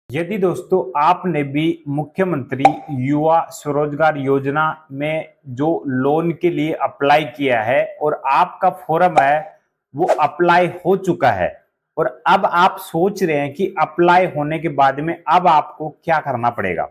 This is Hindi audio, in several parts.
यदि दोस्तों आपने भी मुख्यमंत्री युवा स्वरोजगार योजना में जो लोन के लिए अप्लाई किया है और आपका फॉर्म है वो अप्लाई हो चुका है और अब आप सोच रहे हैं कि अप्लाई होने के बाद में अब आपको क्या करना पड़ेगा,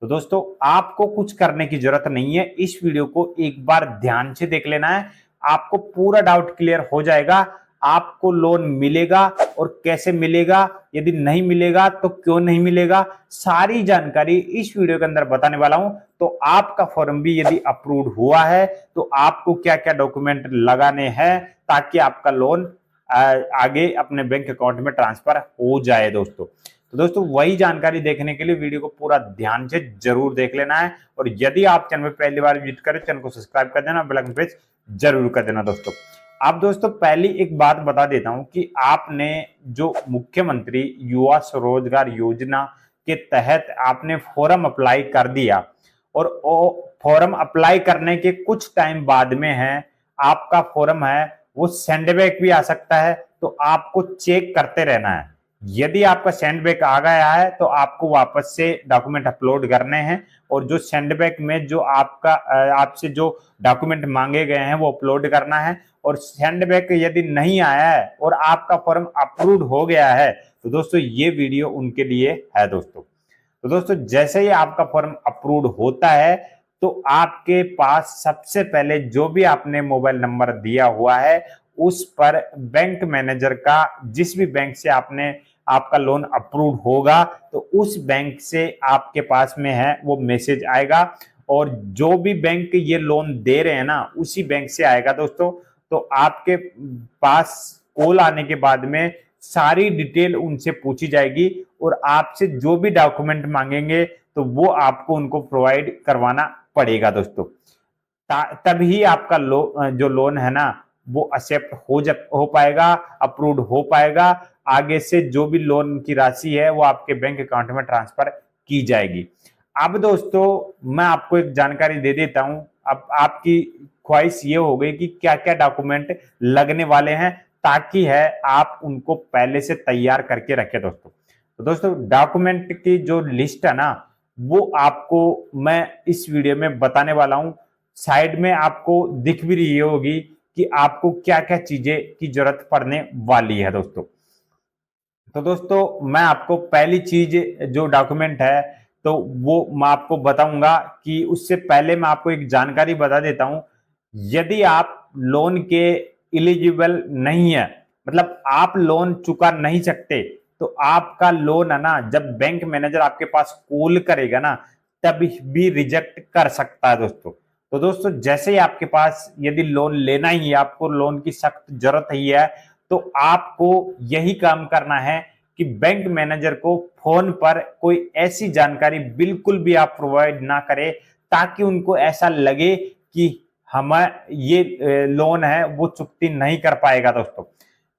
तो दोस्तों आपको कुछ करने की जरूरत नहीं है। इस वीडियो को एक बार ध्यान से देख लेना है, आपको पूरा डाउट क्लियर हो जाएगा। आपको लोन मिलेगा और कैसे मिलेगा, यदि नहीं मिलेगा तो क्यों नहीं मिलेगा, सारी जानकारी इस वीडियो के अंदर बताने वाला हूं। तो आपका फॉर्म भी यदि अप्रूव हुआ है तो आपको क्या क्या डॉक्यूमेंट लगाने हैं ताकि आपका लोन आगे अपने बैंक अकाउंट में ट्रांसफर हो जाए दोस्तों। तो दोस्तों वही जानकारी देखने के लिए वीडियो को पूरा ध्यान से जरूर देख लेना है और यदि आप चैनल पर पहली बार विजिट करें चैनल को सब्सक्राइब कर देना, बेल आइकन प्रेस जरूर कर देना दोस्तों। आप दोस्तों पहली एक बात बता देता हूं कि आपने जो मुख्यमंत्री युवा स्वरोजगार योजना के तहत आपने फॉर्म अप्लाई कर दिया और फॉर्म अप्लाई करने के कुछ टाइम बाद में है आपका फॉर्म है वो सेंडबैक भी आ सकता है, तो आपको चेक करते रहना है। यदि आपका सेंडबैक आ गया है तो आपको वापस से डॉक्यूमेंट अपलोड करने हैं और जो सेंडबैक में जो आपसे जो डॉक्यूमेंट मांगे गए हैं वो अपलोड करना है। और सेंडबैक यदि नहीं आया है और आपका फॉर्म अप्रूव्ड हो गया है तो दोस्तों ये वीडियो उनके लिए है दोस्तों। तो दोस्तों जैसे ही आपका फॉर्म अप्रूव्ड होता है तो आपके पास सबसे पहले जो भी आपने मोबाइल नंबर दिया हुआ है उस पर बैंक मैनेजर का, जिस भी बैंक से आपने आपका लोन अप्रूव होगा तो उस बैंक से आपके पास में है वो मैसेज आएगा और जो भी बैंक ये लोन दे रहे हैं ना उसी बैंक से आएगा दोस्तों। तो आपके पास कॉल आने के बाद में सारी डिटेल उनसे पूछी जाएगी और आपसे जो भी डॉक्यूमेंट मांगेंगे तो वो आपको उनको प्रोवाइड करवाना पड़ेगा दोस्तों। तभी आपका जो लोन है ना वो एक्सेप्ट हो पाएगा, अप्रूव्ड हो पाएगा। आगे से जो भी लोन की राशि है वो आपके बैंक अकाउंट में ट्रांसफर की जाएगी। अब दोस्तों मैं आपको एक जानकारी दे देता हूं। अब आपकी ख्वाहिश ये हो गई कि क्या क्या डॉक्यूमेंट लगने वाले हैं ताकि है आप उनको पहले से तैयार करके रखें दोस्तों। तो दोस्तों डॉक्यूमेंट की जो लिस्ट है ना वो आपको मैं इस वीडियो में बताने वाला हूं। साइड में आपको दिख भी रही होगी कि आपको क्या क्या चीजें की जरूरत पड़ने वाली है दोस्तों। तो दोस्तों मैं आपको पहली चीज जो डॉक्यूमेंट है तो वो मैं आपको बताऊंगा कि उससे पहले मैं आपको एक जानकारी बता देता हूं। यदि आप लोन के एलिजिबल नहीं है, मतलब आप लोन चुका नहीं सकते, तो आपका लोन है ना जब बैंक मैनेजर आपके पास कॉल करेगा ना तब भी रिजेक्ट कर सकता है दोस्तों। तो दोस्तों जैसे ही आपके पास यदि लोन लेना ही है, आपको लोन की सख्त जरूरत ही है, तो आपको यही काम करना है कि बैंक मैनेजर को फोन पर कोई ऐसी जानकारी बिल्कुल भी आप प्रोवाइड ना करें ताकि उनको ऐसा लगे कि हम ये लोन है वो चुकती नहीं कर पाएगा दोस्तों।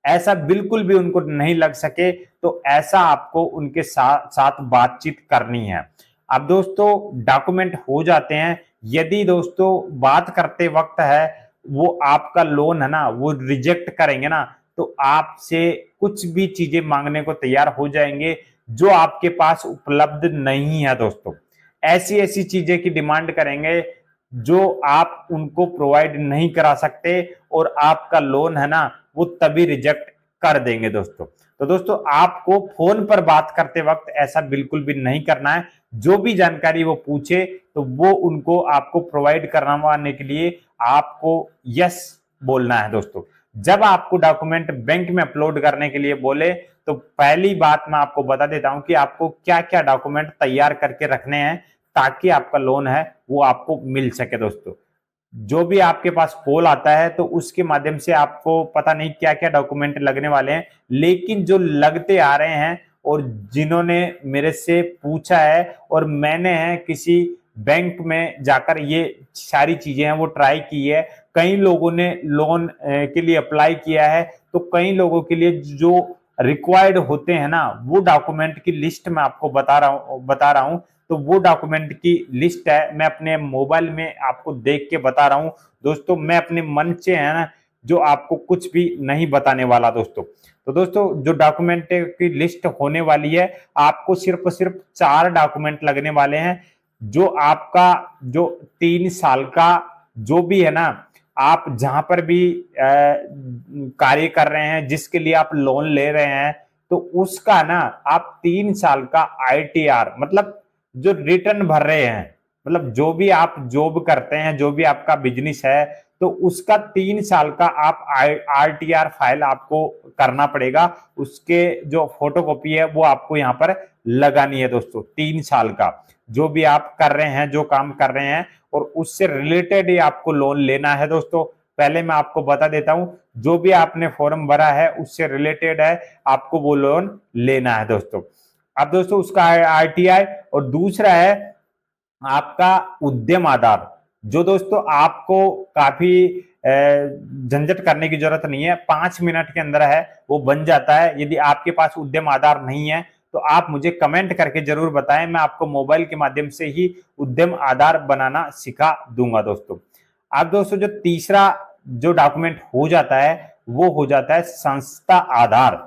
ऐसा बिल्कुल भी उनको नहीं लग सके, तो ऐसा आपको उनके साथ बातचीत करनी है। अब दोस्तों डॉक्यूमेंट हो जाते हैं, यदि दोस्तों बात करते वक्त है वो आपका लोन है ना वो रिजेक्ट करेंगे ना तो आपसे कुछ भी चीजें मांगने को तैयार हो जाएंगे जो आपके पास उपलब्ध नहीं है दोस्तों। ऐसी ऐसी चीजें की डिमांड करेंगे जो आप उनको प्रोवाइड नहीं करा सकते और आपका लोन है ना वो तभी रिजेक्ट कर देंगे दोस्तों। तो दोस्तों आपको फोन पर बात करते वक्त ऐसा बिल्कुल भी नहीं करना है। जो भी जानकारी वो पूछे तो वो उनको आपको प्रोवाइड करवाने के लिए आपको यस बोलना है दोस्तों। जब आपको डॉक्यूमेंट बैंक में अपलोड करने के लिए बोले तो पहली बात मैं आपको बता देता हूं कि आपको क्या क्या डॉक्यूमेंट तैयार करके रखने हैं ताकि आपका लोन है वो आपको मिल सके दोस्तों। जो भी आपके पास कॉल आता है तो उसके माध्यम से आपको पता नहीं क्या क्या डॉक्यूमेंट लगने वाले हैं, लेकिन जो लगते आ रहे हैं और जिन्होंने मेरे से पूछा है और मैंने है किसी बैंक में जाकर ये सारी चीजें हैं वो ट्राई की है। कई लोगों ने लोन के लिए अप्लाई किया है, तो कई लोगों के लिए जो रिक्वायर्ड होते हैं ना वो डॉक्यूमेंट की लिस्ट मैं आपको बता रहा हूं। तो वो डॉक्यूमेंट की लिस्ट है, मैं अपने मोबाइल में आपको देख के बता रहा हूं दोस्तों। मैं अपने मन से है ना जो आपको कुछ भी नहीं बताने वाला दोस्तों। तो दोस्तों जो डॉक्यूमेंट की लिस्ट होने वाली है, आपको सिर्फ 4 डॉक्यूमेंट लगने वाले हैं। जो आपका जो 3 साल का जो भी है ना, आप जहां पर भी कार्य कर रहे हैं, जिसके लिए आप लोन ले रहे हैं, तो उसका ना आप 3 साल का आईटीआर मतलब जो रिटर्न भर रहे हैं, मतलब जो भी आप जॉब करते हैं, जो भी आपका बिजनेस है, तो उसका 3 साल का आप आरटीआर फाइल आपको करना पड़ेगा। उसके जो फोटोकॉपी है वो आपको यहाँ पर लगानी है दोस्तों। 3 साल का जो भी आप कर रहे हैं, जो काम कर रहे हैं, और उससे रिलेटेड ही आपको लोन लेना है दोस्तों। पहले मैं आपको बता देता हूं, जो भी आपने फॉर्म भरा है उससे रिलेटेड है, आपको वो लोन लेना है दोस्तों। अब दोस्तों उसका आरटीआई, और दूसरा है आपका उद्यम आधार, जो दोस्तों आपको काफी झंझट करने की जरूरत नहीं है, 5 मिनट के अंदर है वो बन जाता है। यदि आपके पास उद्यम आधार नहीं है तो आप मुझे कमेंट करके जरूर बताएं, मैं आपको मोबाइल के माध्यम से ही उद्यम आधार बनाना सिखा दूंगा दोस्तों। अब दोस्तों जो तीसरा जो डॉक्यूमेंट हो जाता है वो हो जाता है संस्था आधार।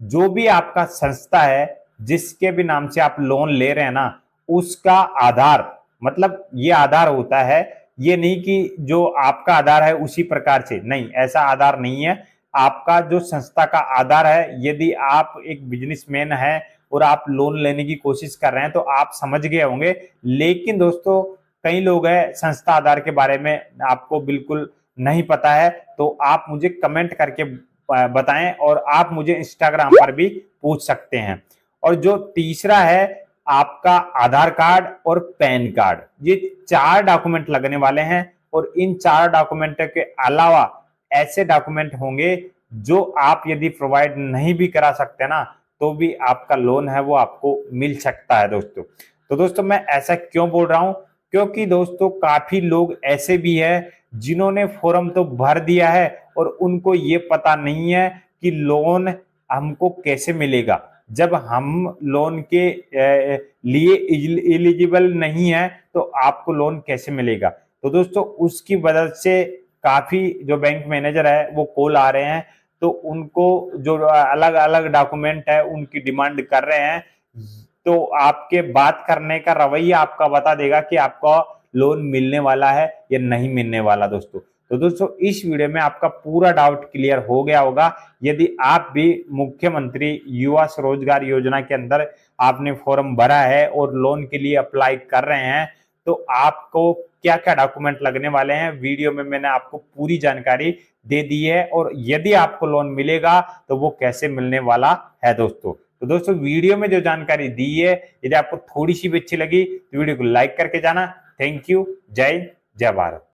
जो भी आपका संस्था है, जिसके भी नाम से आप लोन ले रहे हैं ना, उसका आधार, मतलब ये आधार होता है, ये नहीं कि जो आपका आधार है उसी प्रकार से, नहीं, ऐसा आधार नहीं है। आपका जो संस्था का आधार है, यदि आप एक बिजनेसमैन है और आप लोन लेने की कोशिश कर रहे हैं तो आप समझ गए होंगे। लेकिन दोस्तों कई लोग हैं संस्था आधार के बारे में आपको बिल्कुल नहीं पता है, तो आप मुझे कमेंट करके बताएं, और आप मुझे इंस्टाग्राम पर भी पूछ सकते हैं। और जो तीसरा है आपका आधार कार्ड और पैन कार्ड, ये 4 डॉक्यूमेंट लगने वाले हैं। और इन 4 डॉक्यूमेंट के अलावा ऐसे डॉक्यूमेंट होंगे जो आप यदि प्रोवाइड नहीं भी करा सकते ना, तो भी आपका लोन है वो आपको मिल सकता है दोस्तों। तो दोस्तों मैं ऐसा क्यों बोल रहा हूं, क्योंकि दोस्तों काफी लोग ऐसे भी हैं जिन्होंने फॉर्म तो भर दिया है और उनको ये पता नहीं है कि लोन हमको कैसे मिलेगा। जब हम लोन के लिए एलिजिबल नहीं है तो आपको लोन कैसे मिलेगा। तो दोस्तों उसकी वजह से काफी जो बैंक मैनेजर है वो कॉल आ रहे हैं, तो उनको जो अलग अलग डॉक्यूमेंट है उनकी डिमांड कर रहे हैं। तो आपके बात करने का रवैया आपका बता देगा कि आपका लोन मिलने वाला है या नहीं मिलने वाला दोस्तों। तो दोस्तों इस वीडियो में आपका पूरा डाउट क्लियर हो गया होगा। यदि आप भी मुख्यमंत्री युवा स्वरोजगार योजना के अंदर आपने फॉर्म भरा है और लोन के लिए अप्लाई कर रहे हैं, तो आपको क्या क्या डॉक्यूमेंट लगने वाले हैं, वीडियो में मैंने आपको पूरी जानकारी दे दी है। और यदि आपको लोन मिलेगा तो वो कैसे मिलने वाला है दोस्तों। तो दोस्तों वीडियो में जो जानकारी दी है, यदि आपको थोड़ी सी भी अच्छी लगी तो वीडियो को लाइक करके जाना। Thank you. जय जय भारत।